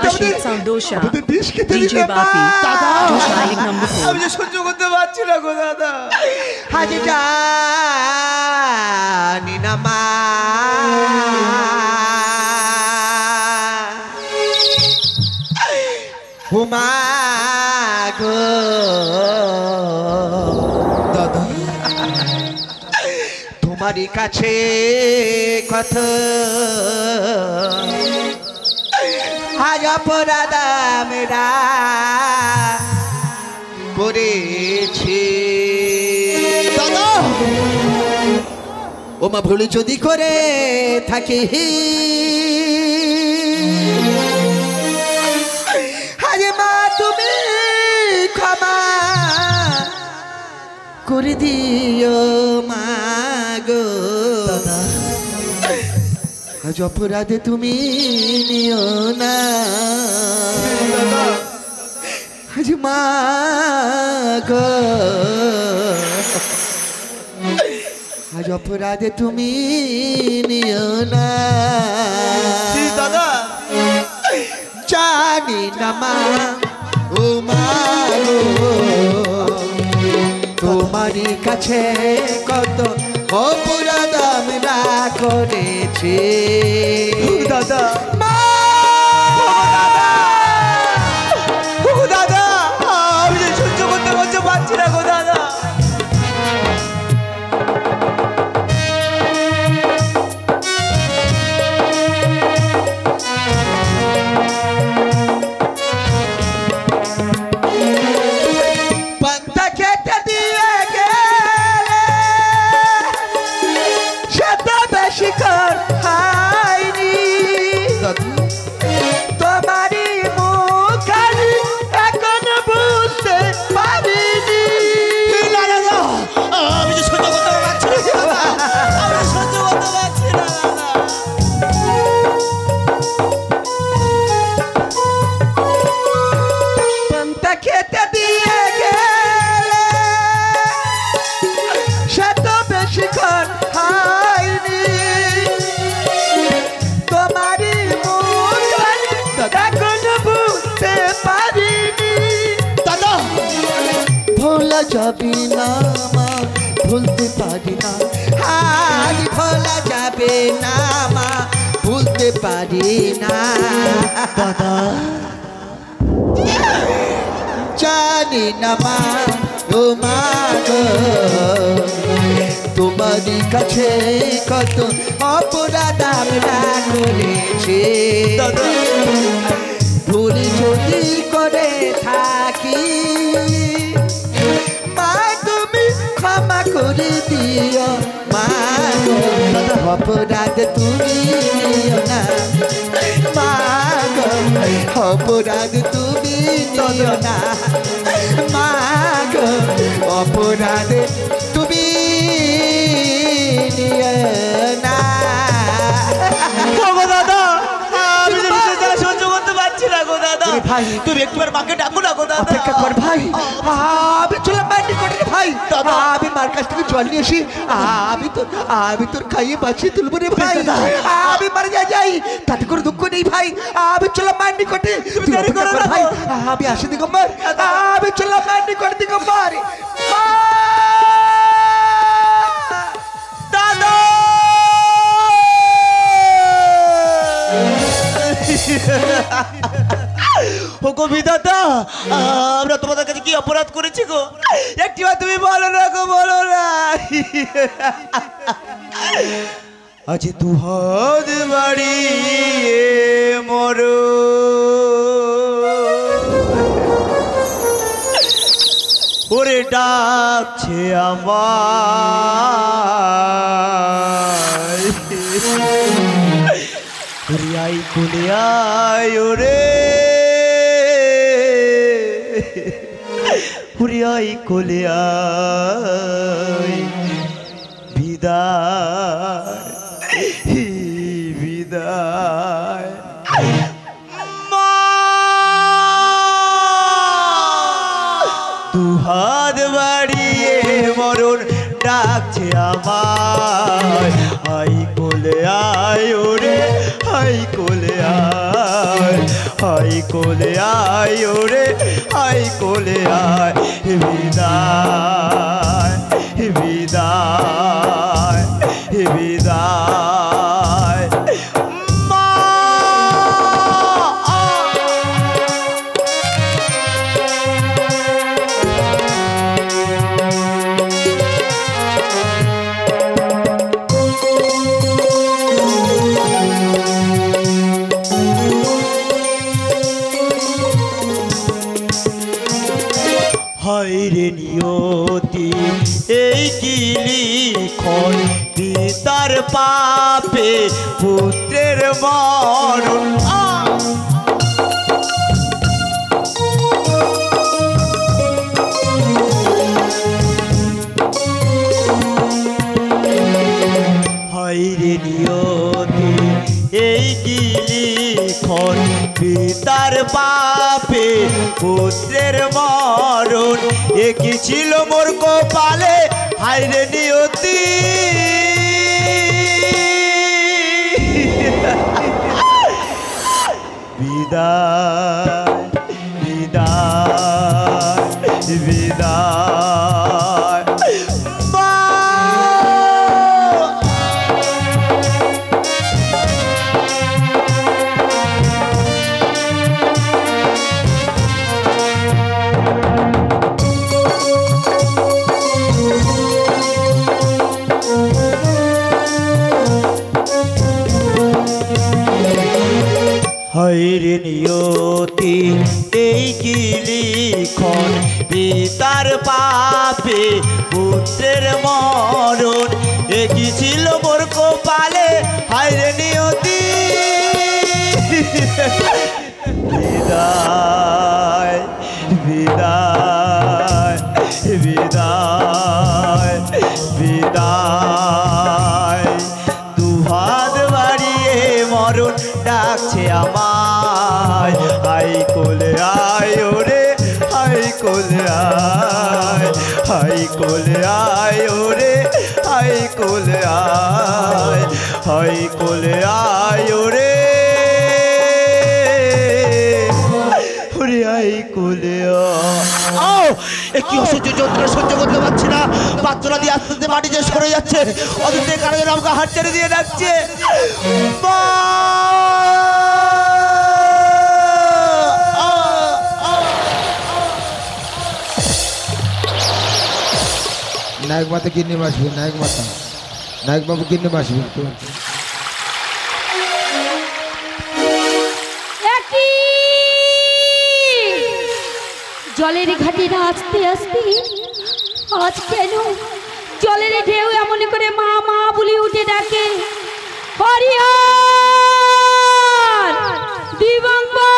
Rashid Saldosha, DJ Bapi, Shining number 4. আমি যে সহ্য করতে পারছি না গো দাদা। হাজি জানি না মা হুমা গো দাদা তোমারই কাছে কত আজ অপরাধ মেরা করেছি দাদা ও মা ভুল যদি করে থাকি আরে মা তুমি ক্ষমা করে দিও মা গো আজ অপরাধে তুমি নিও না আজ মা গো আজ অপরাধে তুমি নিও না দাদা জানি না মা ও মা গো তোমারই কাছে কত অপরাধ আমরা করেছি দাদা মা দাদা আমি যে সহ্য করতে পারছি না গো দাদা। পান্তা খেতে দিয়ে গেলে সেটা বেশি কর হয়নি তোমারই মুখ এখন বুঝতে পারিনি আমি যে সহ্য করতে পারছি না দাদা। আমি সহ্য করতে পারছি না দাদা। পান্তা খেতে দিয়ে গেলে সেটা বেশি কর হয়নি তোমারই মুখ এখন বুঝতে পারিনি দাদা ভোলা যাবি না মা ভুলতে পারি না আজ ভোলা যাবে না মা ভুলতে পারি না দাদা জানি না মা ও মা গো তোমারই কাছে কত অপরাধ আমরা করেছি দাদা ভুল যদি করে থাকি মা তুমি ক্ষমা করে দিও মা গো অপরাধ তুমি নিও না মা গো অপরাধ তুমি নিও না মা গো অপরাধ তুমি নিও না গো দাদা আমি যে বিষয়টা সহ্য করতে পারছি না গো দাদা। ভাই তুমি একবার মাকে ডাকো না গো দাদা। অপেক্ষা কর ভাই আমি চলে মার নিকটে ভাই দাদা আমি মার কাছ থেকে জল নিয়ে আসি আমি তোর খাইয়ে বাঁচিয়ে তুলবো রে ভাই আমি মারা যাই তাতে কোনো দুঃখ নেই ভাই আমি চলে মার নিকটে তুই অপেক্ষা কর ভাই আমি আসি দিগম্বর আমি চলে মার নিকটে দিগম্বর দাদা ও গো বিধাতা আমরা তোমাদের কাছে কি অপরাধ করেছি গো একটিবার তুমি বলো না গো বলো না। আজ তু হাত বাড়িয়ে মরো ওরে ডাকছে আমায় ওরে আই কোলে আয় ওরে ওরে আই কোলে আয় বিদায় বিদায় দুহাত বাড়িয়ে মরণ ডাকছে আমায় আই কোলে আয় ওরে আই কোলে আয় হাই কোলে আয় ওরে হাই কোলে আয় বিদায় বিদায় বিদায় মা হায়রে নিয়তি এই কি লিখন পিতার পাপে পুত্রের মরণ হায়রে নিয়তি এই কি লিখন পিতার পাপে পুত্রের মরণ একই ছিল মোর কপালে হায়রে নিয়তি বিদায় বিদায় বিদায় মা হায়রে নিয়তি এই কি লিখন পিতার পাপে পুত্রের মরণ একই ছিল মোর কপালে হায়রে নিয়তি বিদায় বিদায় বিদায় বিদায় দুহাত বাড়িয়ে মরণ ডাকছে আমায় হাই কোলে আয় ওরে হাই কোলে আয় হাই কোলে আয় ওরে হাই কোলে আয় হাই কোলে আয় ওরে ওরে হাই কোলে আয় কি অসহ্য যন্ত্রণা সহ্য করতে পারছি না বাচ্চারা দিয়ে আস্তে আস্তে মাটিতে সরে যাচ্ছে অদিতে কারণে আমাকে হাত ছেড়ে দিয়ে ডাকছে নায়ক মাতা কিনে আসবে নায়ক মাতা নায়ক বাবু কিনে আসবে জলের ঘাটে আস্তে আস্তে আজ কেন জলের ঢেউ এমন করে মা মা বলে উঠে ডাকে হরিহর দিগম্বর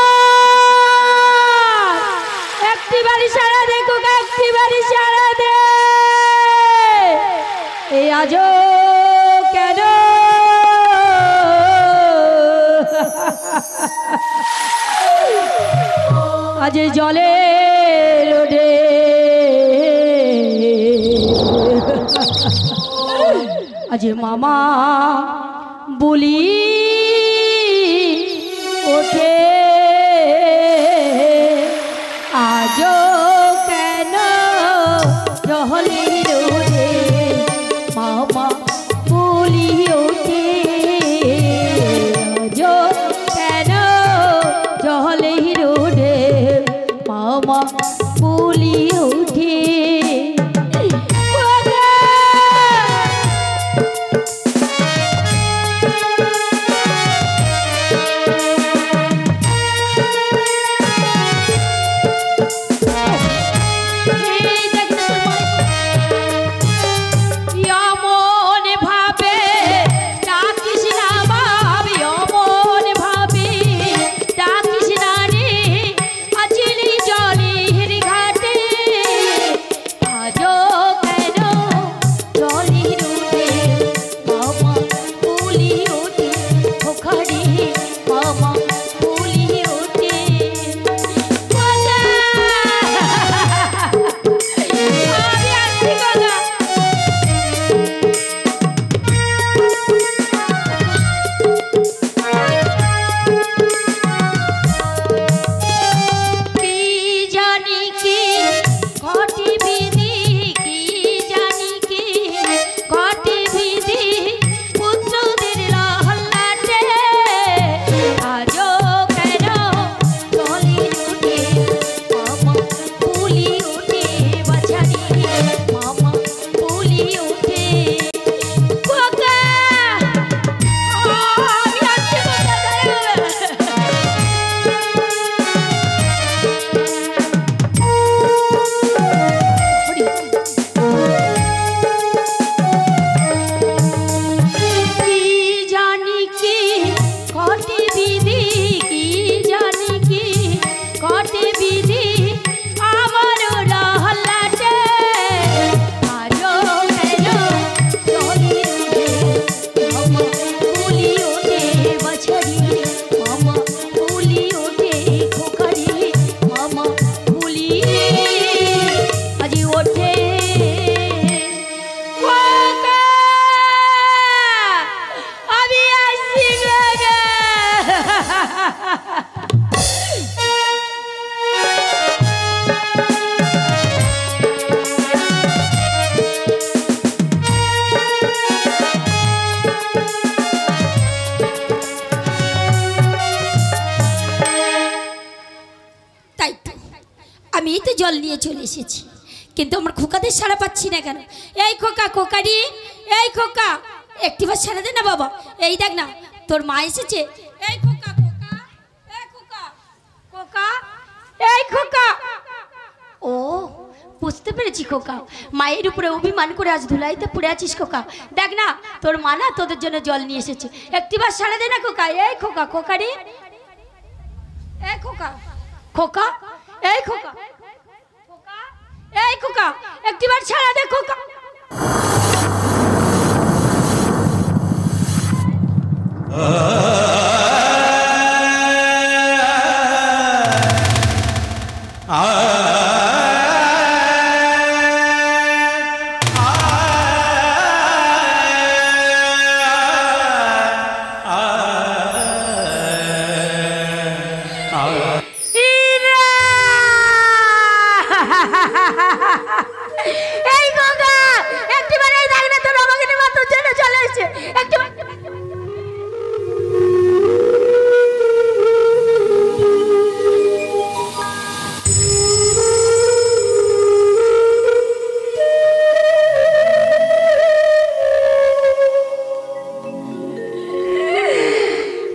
একটি বাড়ি সারা দেখো একটি বাড়ি সারা দে এই আজও কেন আজ জলে আজ মামা বলি ওঠে আজও কেন জহলের ওঠে মামা বলি ওঠে আজও কেন জহলের ওঠে মামা বলি ওঠে জলের আমি তো জল নিয়ে চলে এসেছি, কিন্তু আমার খোকাদের সাড়া পাচ্ছি না কেন? এই খোকা, খোকারি, এই খোকা, একটিবার সাড়া দে না বাবা। এই দেখ না তোর মা এসেছে। এই খোকা, খোকা, এই খোকা, খোকা, এই খোকা। ও বুঝতে পেরেছি খোকা, মায়ের উপরে অভিমান করে আজ ধুলাইতে পড়ে আছিস খোকা। দেখ না তোর মা না তোদের জন্য জল নিয়ে এসেছে, একটিবার সাড়া দে না খোকা। এই খোকা, খোকারি, এই খোকা, খোকা, এই খোকা, খোকা, এই খোকা, একটিবার ছাড়া দে খোকা। এই খোকা, একটিবার এই দেখ না তোর আমাকে নিয়ে তোর জন্য চলে এসেছে, একটিবার।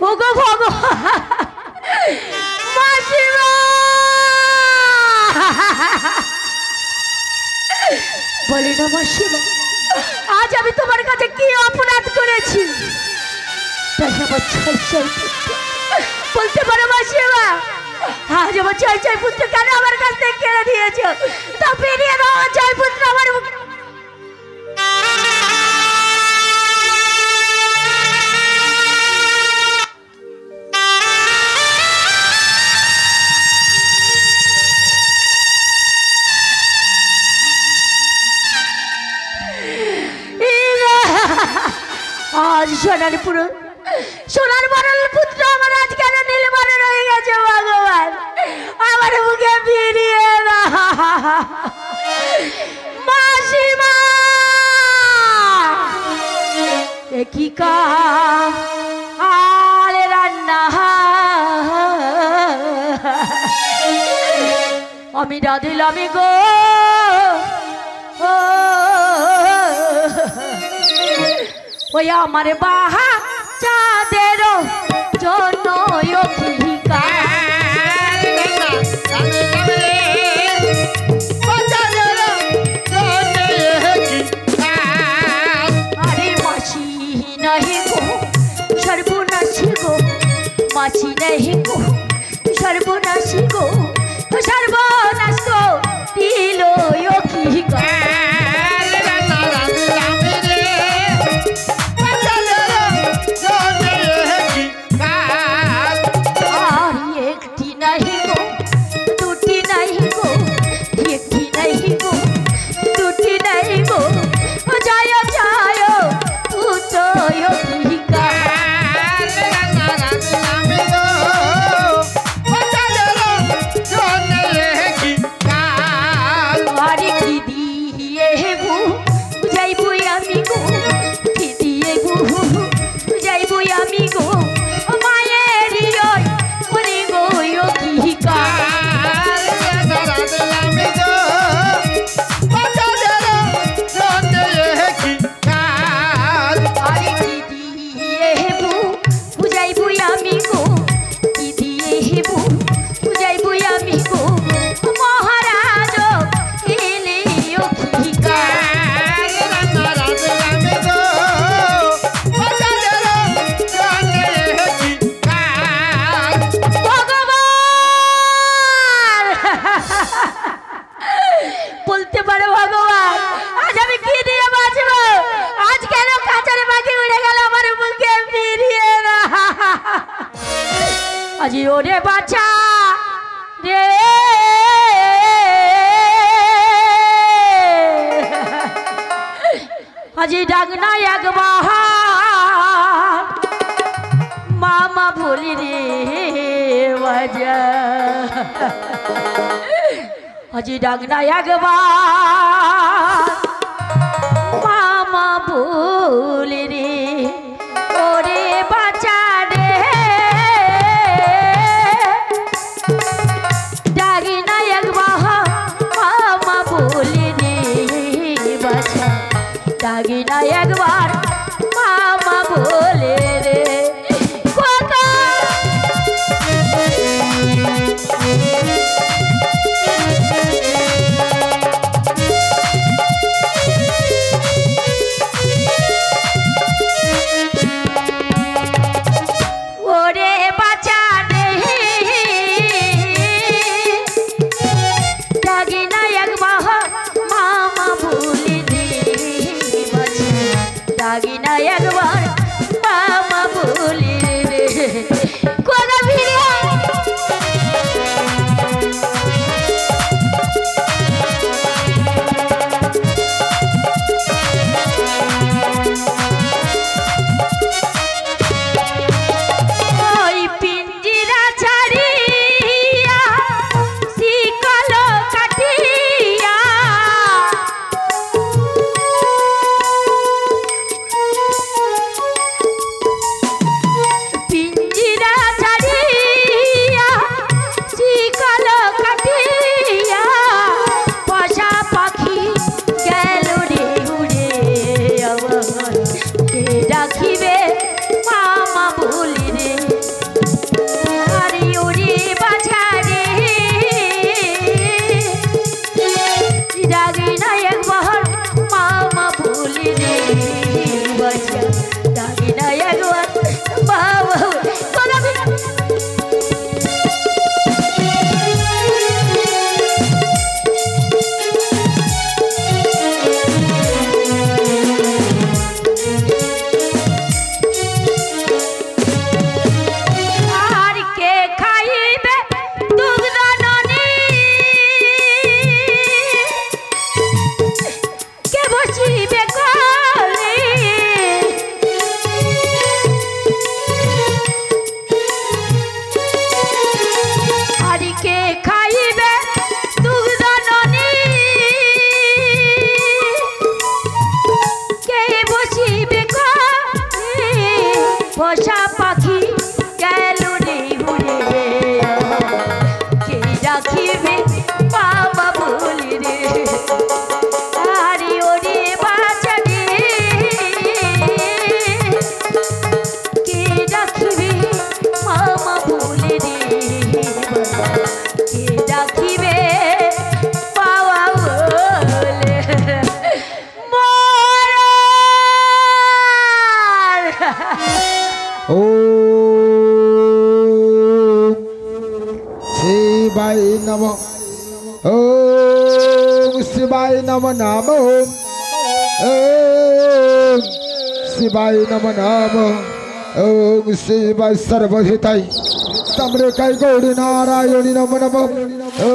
ওগো ভগবান, মাসিমা বলি না মাসিমা, আজ আমি তোমার কাছে কি অপরাধ করেছি? বলতে পারো মাসিমা, আজ আমার ছয় ছয় পুত্র কেন আমার কাছ থেকে কেড়ে দিয়েছ? তা ফিরিয়ে দাও ছয় পুত্র আমার মুখে। আজ সোনার মরল পুত্র আমার আজ কেন নীলমণি রয়ে গেছে? ভগবান আমার মুখে ফিরিয়ে দাও মাসিমা। কি কাল রান্না আমি রাঁধিলাম গো, ওই আমার বাহা চাঁদের জন্য আরে মাছি নাহি গো সর্বনাশী গো, মাছি নাহি গো সর্বনাশী গো, সর্বনাশ গো দিল কি গা। বলতে পারো ভগবান, আজ আমি কি দিয়ে বাঁচব? আজ কেন কাঁচারে পাখি উড়ে গেল আমার মুখে ফিরিয়ে না? আজ ওরে বাঁচা রে, আজ ডাক না একবার মামা বলি রে বাজা, আজ ডাক না একবার মামা বলি রে, ওরে বাঁচা রে, ডাক না একবার ডাকি না একবার মামা বলে রে খোকা ওরে বাঁচা রে ডাকি না একবার মামা বলে রে বাঁচা ডাকি না একবার মামা বলে রে কোনা ভিড়ে পোষা পাখি গেল রে উড়ে কে রাখিবে বাবা বলি রে আরে ওরে বাঁচা রে কে রাখিবে মামা বলি রে কে রাখিবে বাবা বলে ও শিবায় নমঃ ও শিবায় নমঃ নমঃ ও শিবায় নমঃ নমঃ ও শিবায় সর্বহিতায় তম্রেকায় গৌরী নারায়ণী নমঃ নমঃ ও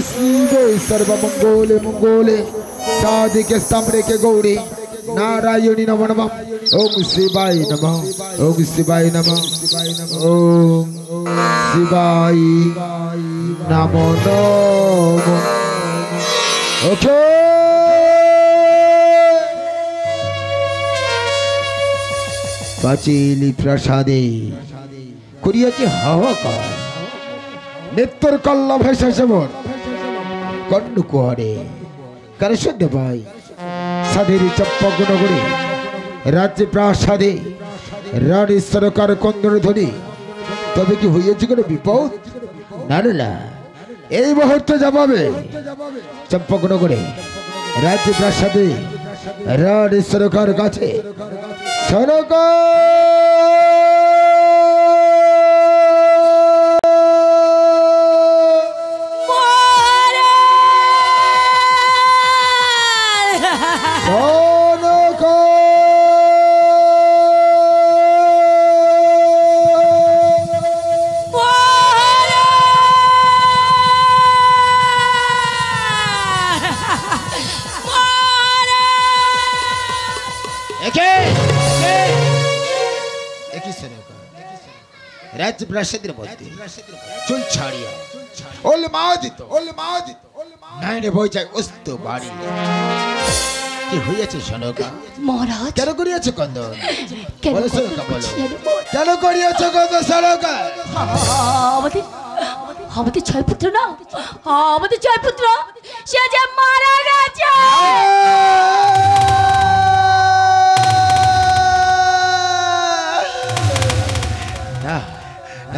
শিবে সর্বমঙ্গলে মঙ্গলে সাধিকে তম্রেকে গৌরী नारायणी नमो नमः ओम शिवाय नमः ओम शिवाय नमः ओम शिवाय नमो नमः ओके पाचिली प्रसादे करियाছে হাহাকার নেত্তর কল্লা ভাষা যেমন কন্ন কুয়ারে কার শুদ্ধ ভাই সাধের চম্পকনগরে রাজ্যে প্রাসাদে রানী সরকার কন্দন ধ্বনি তবে কি হইয়াছে কোনো বিপদ না না এই মুহূর্তে যাবে চম্পকনগরে রাজ্যে প্রাসাদে রানী সরকার কাছে সরকার রাজ্য প্রাসাদের মধ্যে চুল ছাড়িয়া নাইনে বই যায় অস্ত বাড়ি কি হইয়াছে সনকা মহারাজ কেন করিয়াছে কন্দন বলো সনকা বলো কেন করিয়াছে কন্দন সনকা আমাদের আমাদের ছয় পুত্র না আমাদের ছয় পুত্র সে যে মারা গেছে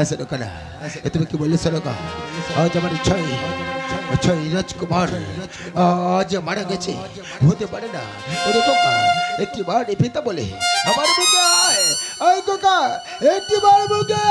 সনকা না তুমি কি বললে সনকা আজ আমার ছয় ছয় রাজকুমার আজ মারা গেছে হতে পারে না ওরে কোকা একটি বার পিতা বলে আমার বুকে আয় ওই কোকা একটি বার বুকে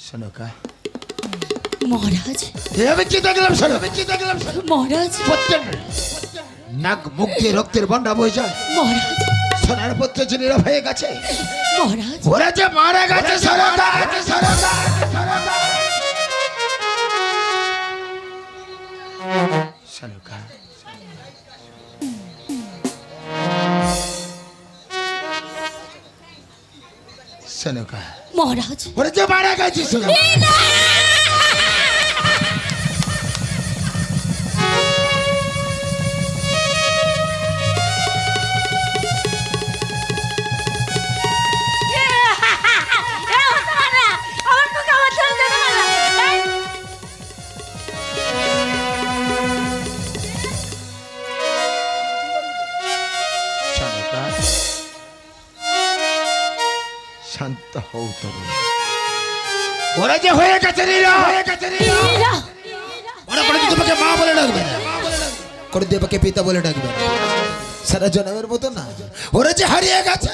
সনকা মহারাজ আমি কি দেখলাম সনকা মহারাজ নাক মুখ দিয়ে রক্তের বন্যা বয়ে যায় মহারাজ সোনার পুত্র যিনিরা হয়ে গেছে মহারাজ ওরা যে মারা গেছে সনকা সনকা সনকা মহারাজ ওরা যে মারা গেছে সনকা শান্ত হও তরুণ ওরা যে হয়ে গেছে ওরা করে তোমাকে মা বলে ডাকবে না করে দেবকে পিতা বলে ডাকবে না সারা জন্মের মতো না ওরা যে হারিয়ে গেছে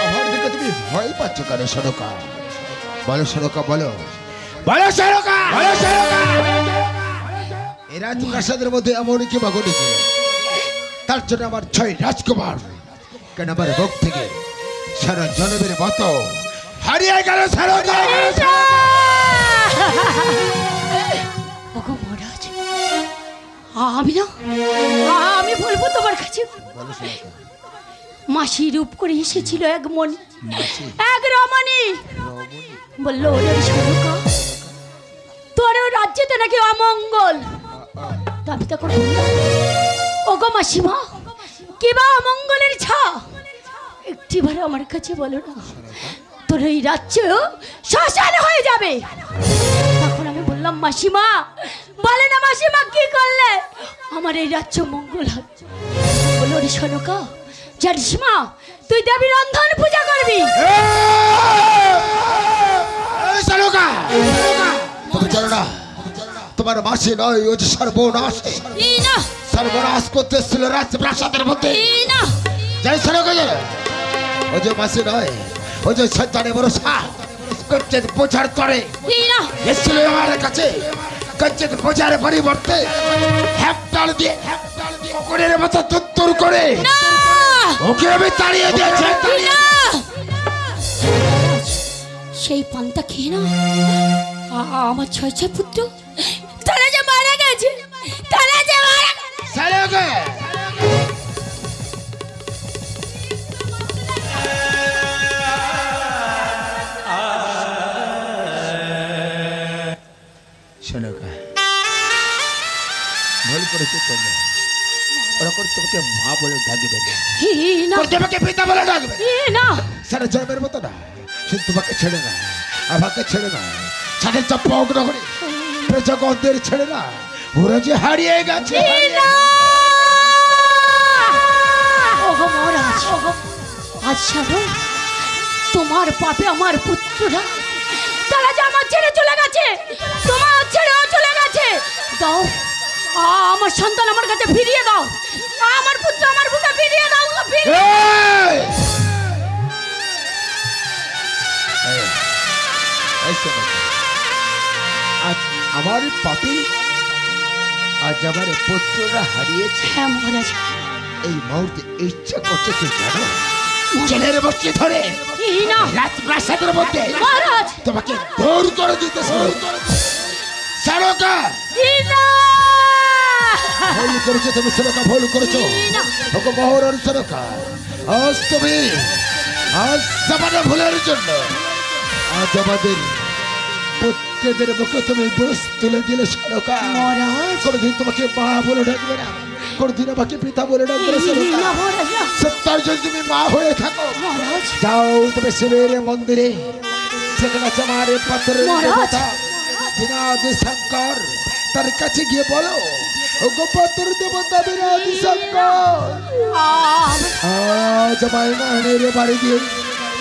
আমার দিকে তুমি ভয় পাচ্ছ কেন সনকা বলো সনকা বলো বলো সনকা বলো সনকা এই রাজপ্রাসাদের মধ্যে এমন কি বা ঘটেছে তার জন্য আমার ছয় রাজকুমার কেন আমার বুক থেকে সারা জনমের মতো হারিয়ে গেল সনকা ওগো মহারাজ আমি বলবো তোমার কাছে মাসি রূপ করে এসেছিল এক মনি এক রমণী বললো ওরে সনকা তোর রাজ্যেতে নাকি অমঙ্গল আমি তখন ওগো মাসিমা কিবা অমঙ্গলের ছা একটিবার আমার কাছে বলো না তোর এই রাজ্য শ্মশান হয়ে যাবে তখন আমি বললাম মাসিমা বলে না মাসিমা কি করলে আমার এই রাজ্য মঙ্গল হচ্ছে বলো রে সনকা জানিস মা তুই দেবী রন্ধন পূজা করবি সনকা তুমি জানো না তোমার মাসি নয় ও যে সর্বনাশ সর্বনাশ করতে ছিল রাজপ্রাসাদের মধ্যে জানিস সনকা ও যে মাসি নয় ও যে সন্তানে বড় সাহ কচ্ছেদ বোঝার তরে এসেছিল আমার কাছে কচ্ছেদ বোঝার পরিবর্তে হ্যাপটাল দিয়ে কুকুরের মতো তুত্তুর করে ওকে আমি তাড়িয়ে দিয়েছি সেই পান্তা খেয়ে না আমার ছয় ছয় পুত্র তারা যে মারা গেছে তারা যে মারা সনকা সনকা ভুল করেছো তুমি ওরা করে তোমাকে মা বলে ডাকবে না তোমাকে পিতা বলে ডাকবে না সারা জন্মের মতো না শুধু তোমাকে ছেড়ে না আমাকে ছেড়ে না সাথে চাপ্পা অগ্রহণে প্রজাগণদের ছেড়ে না ওরা যে হারিয়ে গেছে ওগো মহারাজ আজ সাধু তোমার পাপে আমার পুত্ররা তারা যে আমার ছেড়ে চলে গেছে তোমার ছেড়েও চলে গেছে দাও আমার সন্তান আমার কাছে ফিরিয়ে দাও আমার পুত্র আমার বুকে ফিরিয়ে দাও আজ আমার পাপি আজ আমার পুত্ররা হারিয়েছে হ্যাঁ মহারাজ এই মুহূর্তে ইচ্ছা করছে কি জানো জেলের বসে ধরে না রাজপ্রাসাদের মধ্যে মহারাজ তোমাকে দূর করে দিতে সারকা না ভুল করেছো তুমি, সারকা ভুল করেছো। না ওকে মহরর সারকা, আজ তুমি আজ আমাদের ভুলের জন্য আজ আমাদের পুত্রদের মুখে তুমি বুঝ তুলে দিলে সারকা। মহারাজ কোনদিন তোমাকে মা বলে ডাকবে না, কোনদিন আমাকে পিতা বলে ডাকবে না সারকা। না মহারাজ না সত্তর যদি তুমি মা হয়ে থাকো, মহারাজ যাও তুমি শিবের মন্দিরে, সেখানে আছে আমার পাত্র মহারাজ। দেবতা বিনাদ শঙ্কর, তার কাছে গিয়ে বলো ওগো পাত্র দেবতা বিনাদ শঙ্কর, আজ আমায় নানের বাড়ি দিয়ে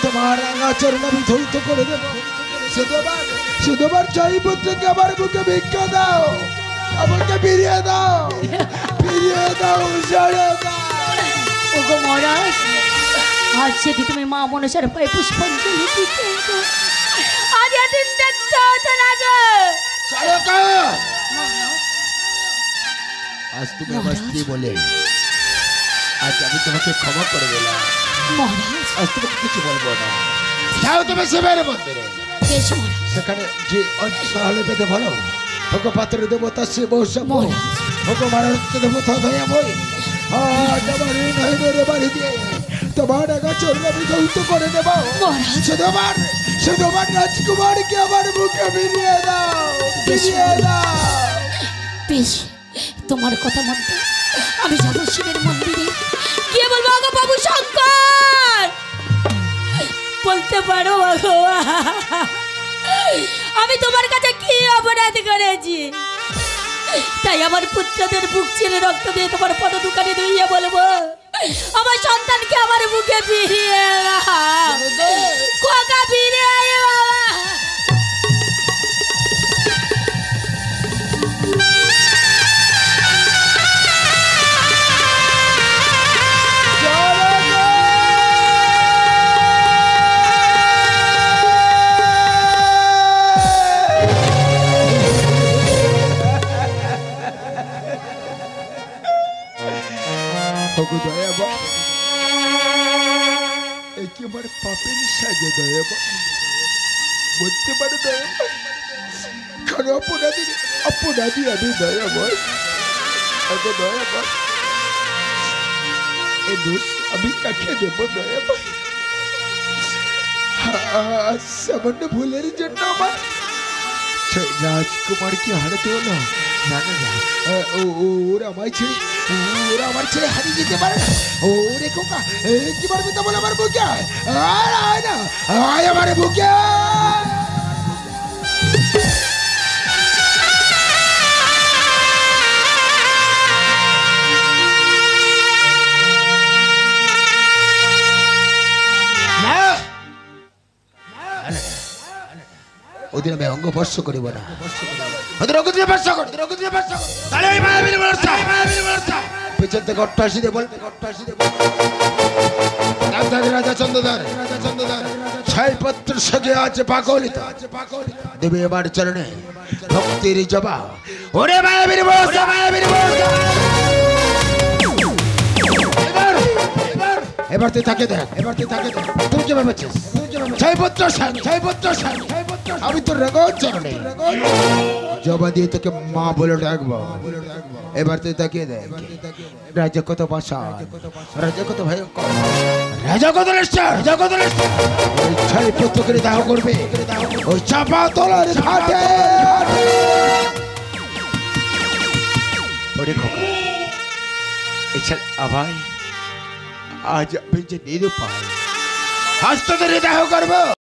তোমার রাঙা চরণ আমি ধৌত করে দেব। শুধুবার চাই পুত্রকে আমার বুকে ভিক্ষা দাও, আমাকে ফিরিয়ে দাও, ফিরিয়ে দাও সারকা। ওগো মহারাজ, আজ যদি তুমি মা মনসার পায়ে পুষ্পাঞ্জলি দিতে আজ এদিন দেখতে হতো না গো সারকা, আজ তুমি আমার স্ত্রী বলে আজ আমি তোমাকে ক্ষমা করে দিলাম। মহারাজ। আজ তোমাকে কিছু বলবো না, যাও তুমি শিবের মন্দিরে, বেশ মহারাজ। সেখানে যে অঞ্চলে পেতে ভালো ওগো পাত্র দেবতা শিব শম্ভু, ওগো মারত্ব দেবতা দয়া বই, আজ আমার এই নাইনের বাড়ি দিয়ে তোমার আগা চরণ আমি ধৌত করে দেব। মহারাজ। শুধুবার রাজকুমারকে আমার মুখে ফিরিয়ে দাও, ফিরিয়ে দাও। বেশ, তোমার কথা মতো আমি যাবো শিবের মন্দিরে, গিয়ে বলবো আগো বাবু শঙ্কর, বলতে পারো আগো আমি তোমার কাছে কি অপরাধ করেছি, তাই আমার পুত্রদের বুক ছেড়ে রক্ত দিয়ে তোমার পদ দোকানে ধুইয়ে বলবো আমার সন্তানকে আমার বুকে ফিরিয়ে দাও, কোকা ফিরে আয় বাবা। ওগো দয়াবা, একেবারে পাপের সাজে দয়াবা, বলতে পারো দয়াবা, কারণ অপরাধী আমি দয়াবা। ওগো দয়াবা, এ দোষ আমি কাকে দেব দয়াবা? সামান্য ভুলের জন্য আমার রাজকুমারকে হারাতে হলো। না না না, ওরা আমায় ছেড়ে, ওরা আমার ছেড়ে হারিয়ে যেতে পারে না। ওরে খোকা, কি পারবে তা বলে আমার বুকে আয়, আয় না, আয় আমার বুকে আয়। ওদের আমি অঙ্গ বর্ষ করিব না, ওদের অঙ্গ দিয়ে বর্ষ কর, ওদের অঙ্গ দিয়ে বর্ষ কর। তাহলে ওই মায়াবীর বর্ষা, পেছন থেকে অট্টাশি দিয়ে বল, অট্টাশি দিয়ে বল। রাজা চন্দ্রধর, ছাইপত্র সজে আছে পাগলিত, দেবে এবার চরণে ভক্তির জবা। ওরে মায়াবীর বর্ষা, মায়াবীর বর্ষা। এবার তুই তাকে দেখ, এবার তুই তাকে দেখ, তুই কি ভেবেছিস? ছাইপত্র সান, ছাইপত্র সান, আমি তোর রাগত চরণে জবা দিয়ে তোকে মা বলে ডাকবো। এবার তুই তাকিয়ে দেখ, রাজা কত বাসা, রাজা কত ভয়ঙ্কর, রাজা কত নিষ্ঠুর, রাজা কত নিষ্ঠুর। ওই ছাইপত্রকে দাহ করবে ওই চাপা তলার ঘাটে। ওরে খোকা, এছাড়া আভাই আজ আমি যে নিরুপায়, আজ তোদের দাহ করবো।